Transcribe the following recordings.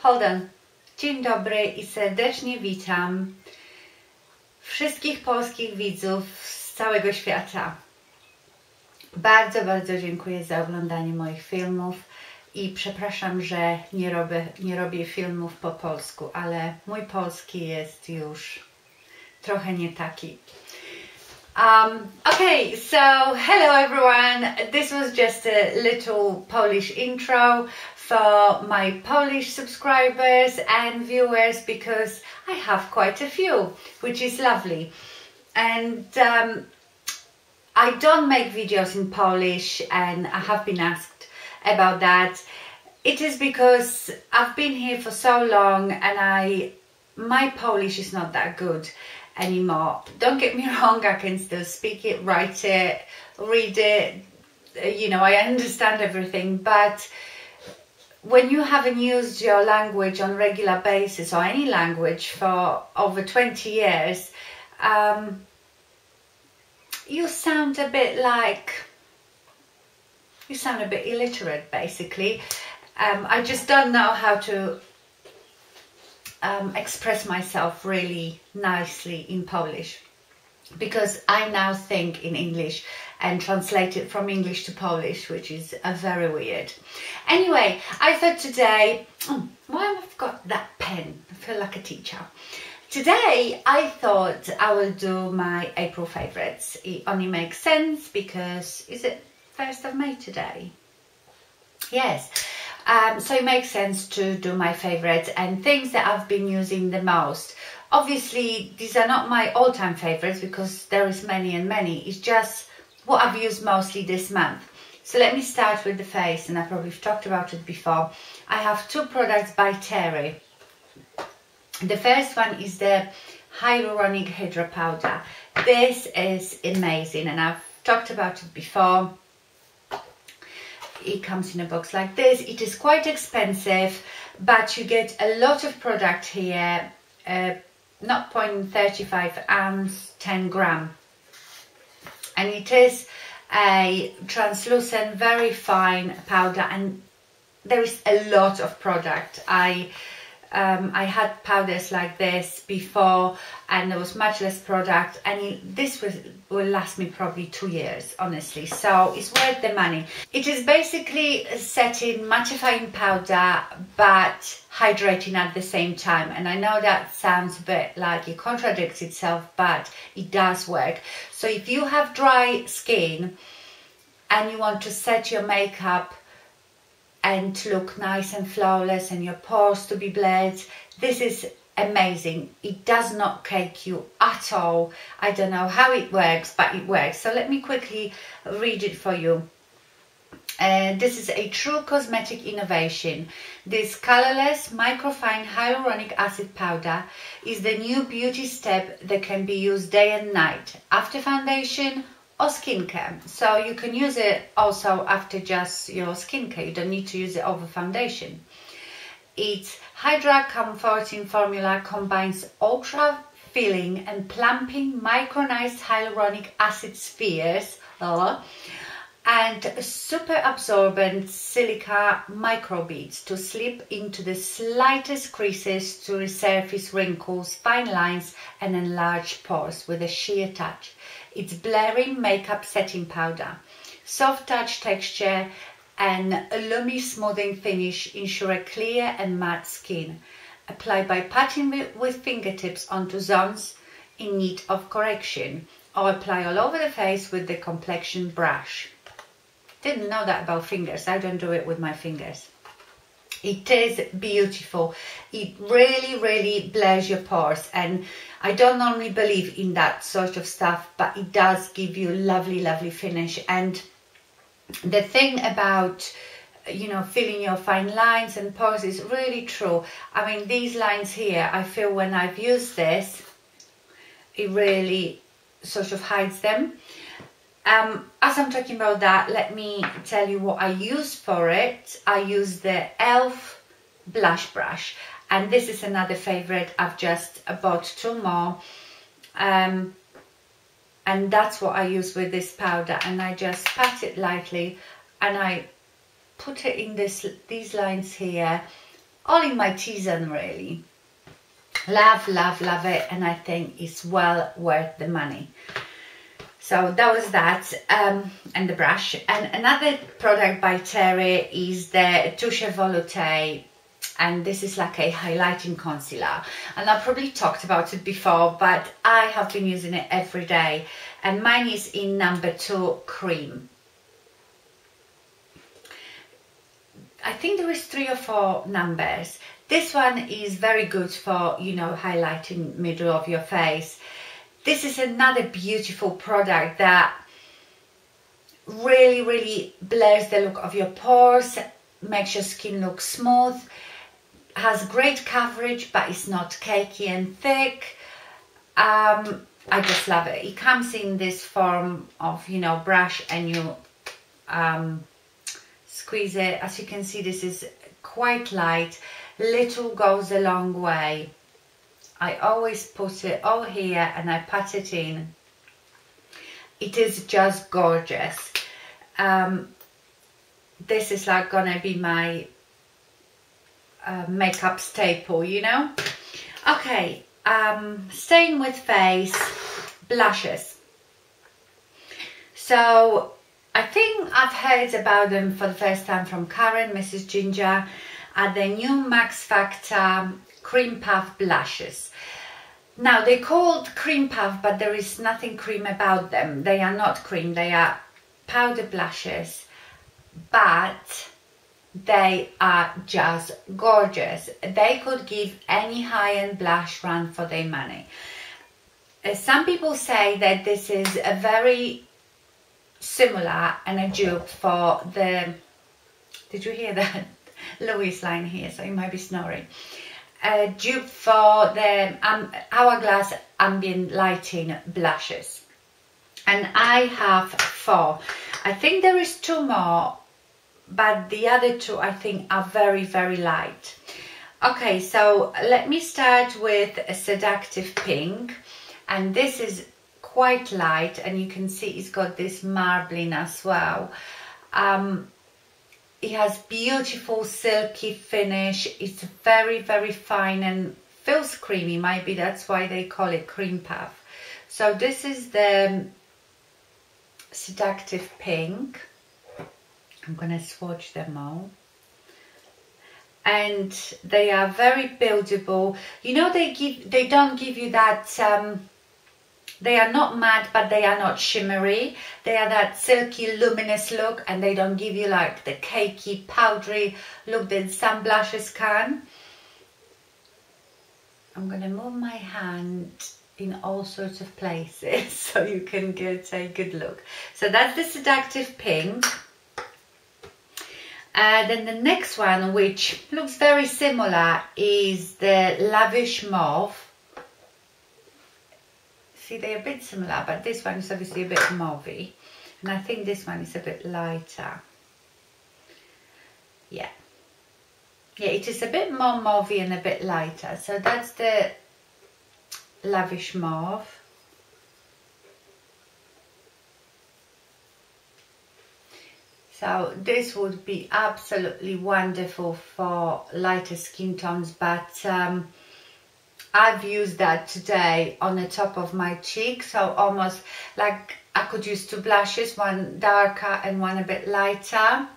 Hold on. Dzień dobry i serdecznie witam wszystkich polskich widzów z całego świata. Bardzo, bardzo dziękuję za oglądanie moich filmów i przepraszam, że nie robię filmów po polsku, ale mój polski jest już trochę nie taki. Okay, so hello everyone. This was just a little Polish intro for my Polish subscribers and viewers because I have quite a few, which is lovely. And I don't make videos in Polish, and I have been asked about that. It is because I've been here for so long and my Polish is not that good anymore. Don't get me wrong, I can still speak it, write it, read it, you know, I understand everything, but when you haven't used your language on a regular basis, or any language, for over 20 years, you sound a bit illiterate, basically. I just don't know how to express myself really nicely in Polish, because I now think in English and translate it from English to Polish, which is very weird. Anyway, I thought today, why have I got that pen? I feel like a teacher. Today I thought I will do my April favourites. It only makes sense because, is it 1st of May today? Yes. So it makes sense to do my favourites and things that I've been using the most. Obviously, these are not my all-time favourites because there is many and many. It's just what I've used mostly this month. So let me start with the face, and I probably talked about it before. I have two products by Terry. The first one is the Hyaluronic Hydra Powder. This is amazing, and I've talked about it before. It comes in a box like this. It is quite expensive, but you get a lot of product here. 0.35 ounce, 10 gram. And it is a translucent, very fine powder, and there is a lot of product. I had powders like this before, and there was much less product, and this will last me probably 2 years, honestly, so it's worth the money. It is basically a setting mattifying powder but hydrating at the same time, and I know that sounds a bit like it contradicts itself, but it does work. So if you have dry skin and you want to set your makeup and to look nice and flawless and your pores to be blurred, this is amazing. It does not cake you at all. I don't know how it works, but it works. So let me quickly read it for you. This is a true cosmetic innovation. This colorless microfine hyaluronic acid powder is the new beauty step that can be used day and night after foundation or skincare. So you can use it also after just your skincare. You don't need to use it over foundation. Its Hydra Comforting formula combines ultra filling and plumping micronized hyaluronic acid spheres and super absorbent silica microbeads to slip into the slightest creases to resurface wrinkles, fine lines and enlarge pores with a sheer touch. It's blurring makeup setting powder. Soft touch texture and a lummy smoothing finish ensure a clear and matte skin. Apply by patting with fingertips onto zones in need of correction, or apply all over the face with the complexion brush. Didn't know that about fingers. I don't do it with my fingers. It is beautiful. It really, really blurs your pores, and I don't normally believe in that sort of stuff, but it does give you lovely, lovely finish. And the thing about, you know, filling your fine lines and pores is really true. I mean, these lines here, I feel when I've used this, it really sort of hides them. As I'm talking about that, let me tell you what I use for it. I use the E.l.f. blush brush, and this is another favorite. I've just bought 2 more, and that's what I use with this powder, and I just pat it lightly and I put it in these lines here all in my T-zone really. Love, love, love it, and I think it's well worth the money. So that was that, and the brush. And another product by Terry is the Touche Veloutee, and this is like a highlighting concealer. And I probably talked about it before, but I have been using it every day, and mine is in number 2 cream. I think there is 3 or 4 numbers. This one is very good for, you know, highlighting middle of your face. This is another beautiful product that really, really blurs the look of your pores, makes your skin look smooth, has great coverage, but it's not cakey and thick. I just love it. It comes in this form of, you know, brush, and you squeeze it. As you can see, this is quite light. Little goes a long way. I always put it all here and I pat it in. It is just gorgeous. This is like gonna be my makeup staple, you know. Okay, staying with face, blushes. So I think I've heard about them for the first time from Karen, Mrs. Ginger, at the new Max Factor Cream Puff blushes. Now they're called Cream Puff, but there is nothing cream about them. They are not cream, they are powder blushes, but they are just gorgeous. They could give any high-end blush run for their money. Some people say that this is a very similar and a dupe for the, did you hear that? Louis line here, so he might be snoring. A dupe for the Hourglass Ambient Lighting blushes. And I have 4. I think there is 2 more, but the other 2 I think are very, very light. Okay, so let me start with a Seductive Pink, and this is quite light, and you can see it's got this marbling as well. It has beautiful silky finish. It's very, very fine and feels creamy. Maybe that's why they call it Cream Puff. So this is the Seductive Pink. I'm gonna swatch them all. And they are very buildable. You know, they don't give you that they are not matte, but they are not shimmery. They are that silky, luminous look, and they don't give you like the cakey, powdery look that some blushes can. I'm going to move my hand in all sorts of places so you can get a good look. So that's the Seductive Pink. Then the next one, which looks very similar, is the Lavish Mauve. See, they're a bit similar, but this one is obviously a bit mauvey, and I think this one is a bit lighter. Yeah, it is a bit more mauvey and a bit lighter. So that's the Lavish Mauve. So this would be absolutely wonderful for lighter skin tones, but I've used that today on the top of my cheek, so almost like I could use 2 blushes, one darker and one a bit lighter.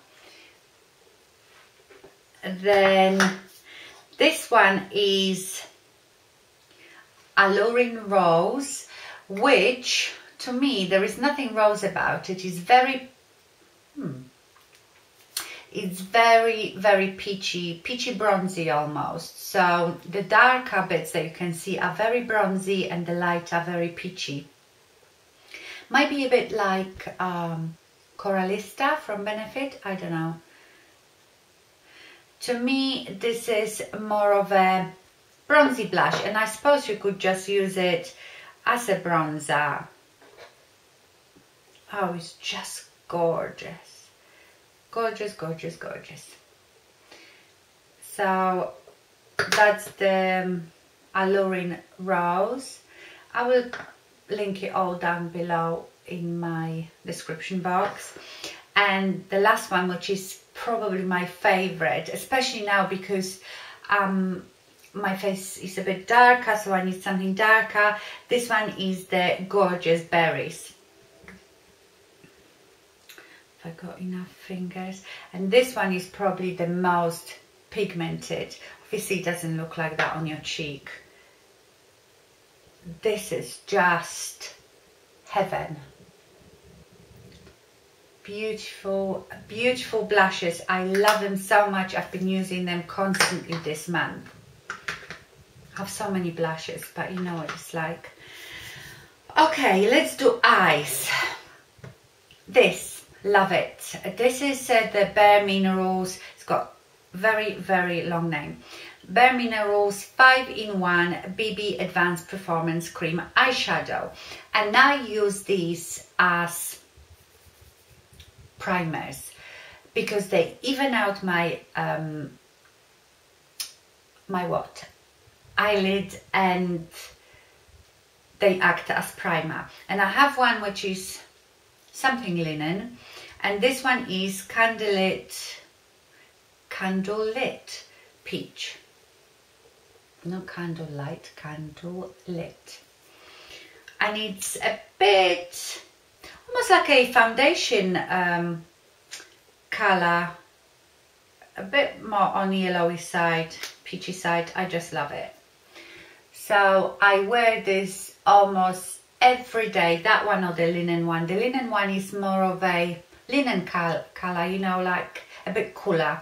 Then this one is Alluring Rose, which to me there is nothing rose about it. It's very it's very, very peachy bronzy almost. So the darker bits that you can see are very bronzy, and the light are very peachy. Might be a bit like Coralista from Benefit, I don't know. To me, this is more of a bronzy blush, and I suppose you could just use it as a bronzer. Oh, it's just gorgeous. Gorgeous, gorgeous, gorgeous. So that's the Alluring Rose. I will link it all down below in my description box. And the last one, which is probably my favorite, especially now because my face is a bit darker, so I need something darker. This one is the Gorgeous Berries. If I got enough fingers. And this one is probably the most pigmented. Obviously it doesn't look like that on your cheek. This is just heaven. Beautiful, beautiful blushes. I love them so much. I've been using them constantly this month. I have so many blushes, but you know what it's like. Okay, let's do eyes. This, love it. This is the Bare Minerals. It's got very, very long name. Bare Minerals 5-in-1 BB Advanced Performance Cream Eyeshadow. And I use these as primers because they even out my eyelid, and they act as primer. And I have one which is something linen, and this one is Candlelit Peach. Not candlelight, candlelit. And it's a bit almost like a foundation colour, a bit more on the yellowy side, peachy side. I just love it. So I wear this almost every day. That one or the linen one. The linen one is more of a linen colour, you know, like a bit cooler.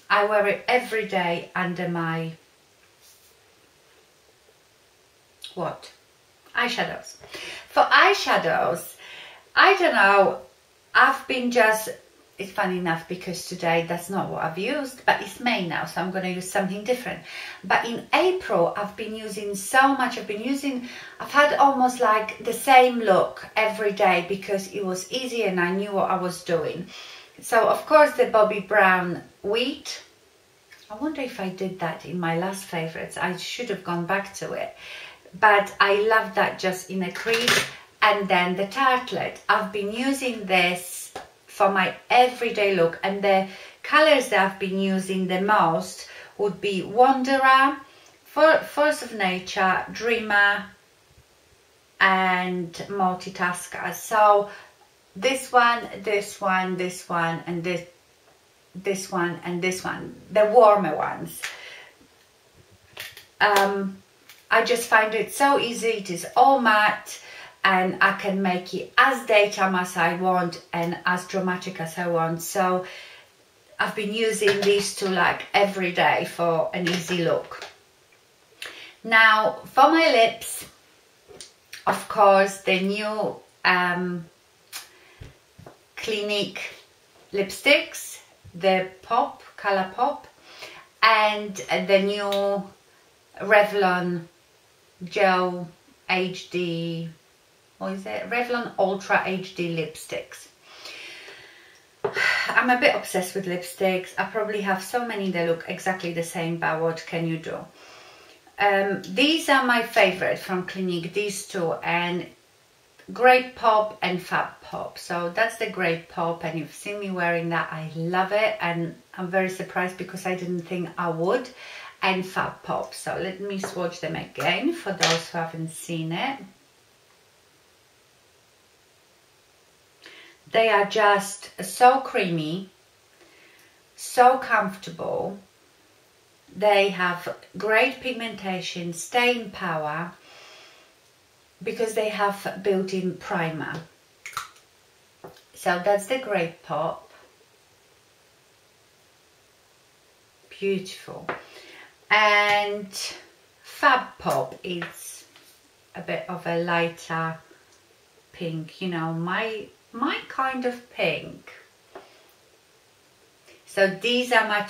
I wear it every day under my eyeshadows. For eyeshadows, I don't know, I've been just, it's funny enough because today that's not what I've used, but it's May now, so I'm going to use something different. But in April, I've been using so much. I've had almost like the same look every day because it was easy and I knew what I was doing. So of course the Bobbi Brown Wheat. I wonder if I did that in my last favourites. I should have gone back to it. But I love that just in a crease. And then the Tartelette. I've been using this for my everyday look. And the colours that I've been using the most would be Wanderer, Force of Nature, Dreamer, and Multitasker. So this one, this one, this one, and this one, and this one. The warmer ones. I just find it so easy. It is all matte and I can make it as daytime as I want and as dramatic as I want. So I've been using these two like every day for an easy look. Now for my lips, of course, the new Clinique lipsticks, the Pop, Color Pop, and the new Revlon Gel HD, what is it? Revlon Ultra HD lipsticks. I'm a bit obsessed with lipsticks. I probably have so many that look exactly the same, but what can you do? These are my favorite from Clinique, these two, and Grape Pop and Fab Pop. So that's the Grape Pop, and you've seen me wearing that. I love it, and I'm very surprised because I didn't think I would. And Fab Pop. So let me swatch them again for those who haven't seen it. They are just so creamy, so comfortable. They have great pigmentation, staying power, because they have built-in primer. So that's the Grape Pop. Beautiful. And Fab Pop is a bit of a lighter pink, you know, my kind of pink. So these are my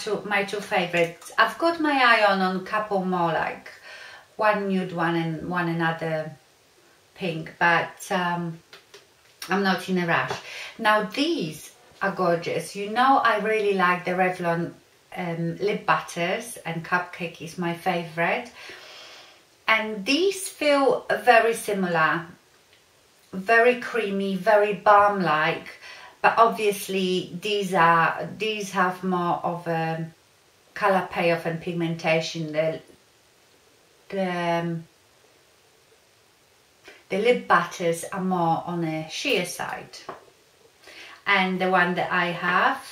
two favorites. I've got my eye on a couple more, like one nude one and one another pink, but I'm not in a rush. Now these are gorgeous. You know, I really like the Revlon lip butters, and Cupcake is my favorite, and these feel very similar, very creamy, very balm like, but obviously these have more of a colour payoff and pigmentation. The lip butters are more on a sheer side. And the one that I have,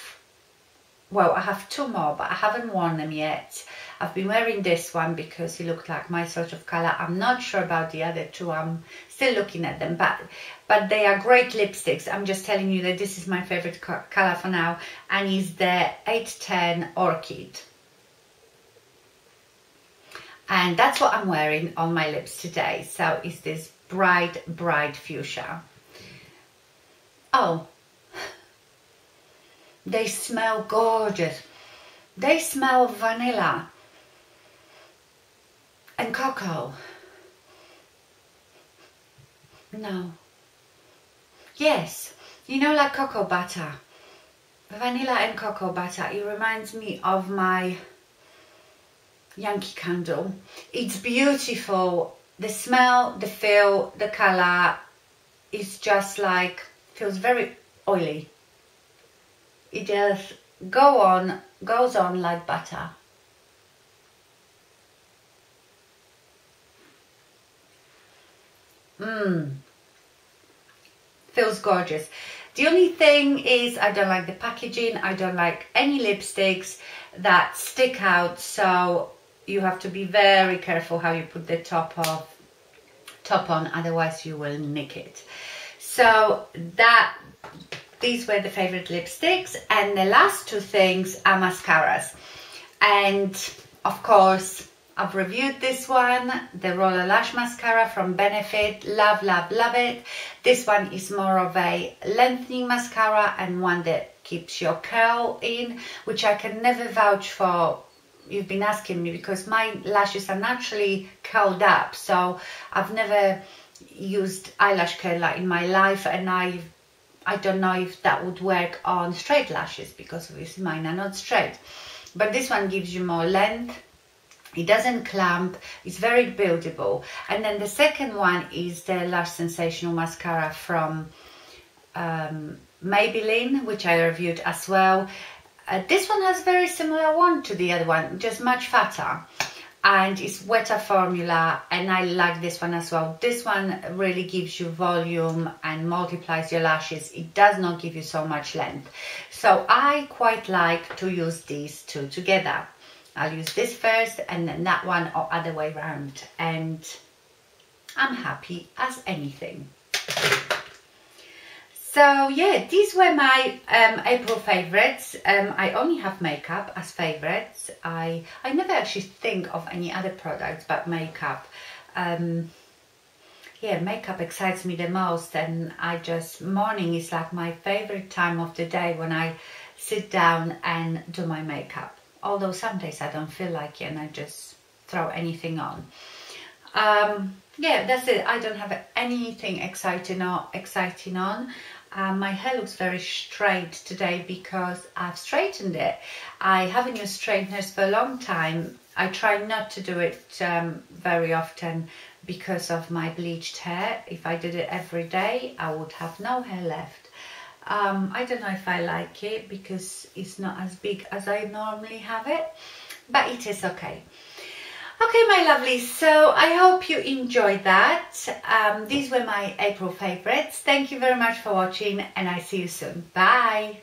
well, I have two more, but I haven't worn them yet. I've been wearing this one because it looked like my sort of colour. I'm not sure about the other two. I'm still looking at them, but they are great lipsticks. I'm just telling you that this is my favourite colour for now, and it's the 810 Orchid. And that's what I'm wearing on my lips today. So it's this bright fuchsia. Oh, they smell gorgeous. They smell vanilla and cocoa. No. Yes, you know, like cocoa butter. Vanilla and cocoa butter. It reminds me of my Yankee Candle. It's beautiful. The smell, the feel, the colour is just like, feels very oily. It just goes on like butter. Feels gorgeous. The only thing is I don't like the packaging. I don't like any lipsticks that stick out, so you have to be very careful how you put the top on, otherwise you will nick it. So these were the favorite lipsticks, and the last two things are mascaras. And of course, I've reviewed this one, the Roller Lash mascara from Benefit. Love, love, love it. This one is more of a lengthening mascara and one that keeps your curl in, which I can never vouch for. You've been asking me because my lashes are naturally curled up, so I've never used eyelash curler in my life, and I don't know if that would work on straight lashes because obviously mine are not straight. But this one gives you more length. It doesn't clump, it's very buildable. And then the second one is the Lash Sensational Mascara from Maybelline, which I reviewed as well. This one has very similar one to the other one, just much fatter. And it's wetter formula, and I like this one as well. This one really gives you volume and multiplies your lashes. It does not give you so much length. So I quite like to use these two together. I'll use this first and then that one, or other way around, and I'm happy as anything. So yeah, these were my April favourites. I only have makeup as favourites. I never actually think of any other products but makeup. Yeah, makeup excites me the most, and morning is like my favourite time of the day when I sit down and do my makeup. Although some days I don't feel like it and I just throw anything on. Yeah, that's it. I don't have anything exciting on. My hair looks very straight today because I've straightened it. I haven't used straighteners for a long time. I try not to do it very often because of my bleached hair. If I did it every day, I would have no hair left. I don't know if I like it because it's not as big as I normally have it, but it is okay. Okay, my lovelies, so I hope you enjoyed that. These were my April favorites. Thank you very much for watching, and I see you soon. Bye.